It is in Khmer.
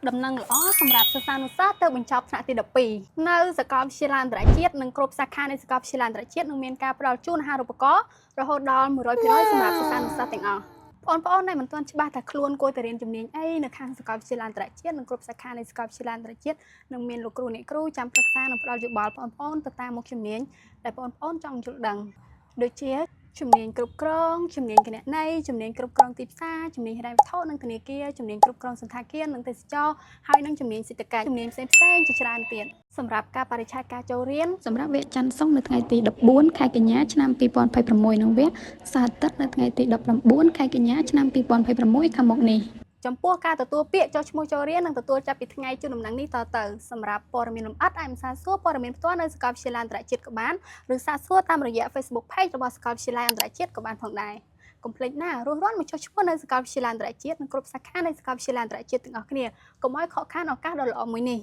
ដំណឹងល្អសម្រាប់សិស្សានុសិស្សទៅបញ្ចប់ថ្នាក់ទី12នៅសាកលវិទ្យាល័យអន្តរជាតិនិងគ្រប់សាខានៃសាកលវិទ្យាល័យអន្តរជាតិនឹងមានការផ្ដល់ជូនអាហារូបករណ៍រហូតដល់100%សម្រាប់សិស្សានុសិស្សទាំងអស់បងប្អូនដែលមិនទាន់ច្បាស់ថាខ្លួនគួរតែរៀនជំនាញអីនៅខាងសាកលវិទ្យាល័យអន្តរជាតិនិងគ្រប់សាខានៃសាកលវិទ្យាល័យអន្តរជាតិនឹងមានលោកគ្រូអ្នកគ្រូចាំប្រឹក្សានិងផ្ដល់យោបល់បងប្អូនទៅតាមមុខជំនាញដែលបងប្អូនចង់យល់ដឹងដូចជាជំនាញគ្រប់គ្រងជំនាញគណនេយ្យជំនាញគ្រប់គ្រងទីផ្សារជំនាញហិរញ្ញវត្ថុនិងធនាគារជំនាញគ្រប់គ្រងសន្តាគារនិងទេសចរហើយនិងជំនាញសេដ្ឋកិច្ចជំនាញផ្សេងៗជាច្រើនទៀតសម្រាប់ការបរិច្ឆេទការចូលរៀនសម្រាប់វគ្គច័ន្ទសុក្រនៅថ្ងៃទី14ខែកញ្ញាឆ្នាំ2026និងវគ្គសៅរ៍អាទិត្យនៅថ្ងៃទី19ខែកញ្ញាឆ្នាំ2026ខាងមុខនេះចំពោះការទទួលពាក្យចុះឈ្មោះចូលរៀននឹងទទួលចាប់ពីថ្ងៃជូនដំណឹងនេះតទៅសម្រាប់ព័ត៌មានលម្អិតអាចសាកសួរព័ត៌មានផ្ទាល់នៅសាកលវិទ្យាល័យអន្តរជាតិក៏បានឬសាកសួរតាមរយៈ Facebook Page របស់សាកលវិទ្យាល័យអន្តរជាតិក៏បានផងដែរកុំភ្លេចណារស់រានមកចុះឈ្មោះនៅសាកលវិទ្យាល័យអន្តរជាតិនិងគ្រប់សាខានៃសាកលវិទ្យាល័យអន្តរជាតិទាំងអស់គ្នាកុំឲ្យខកខានឱកាសដ៏ល្អមួយនេះ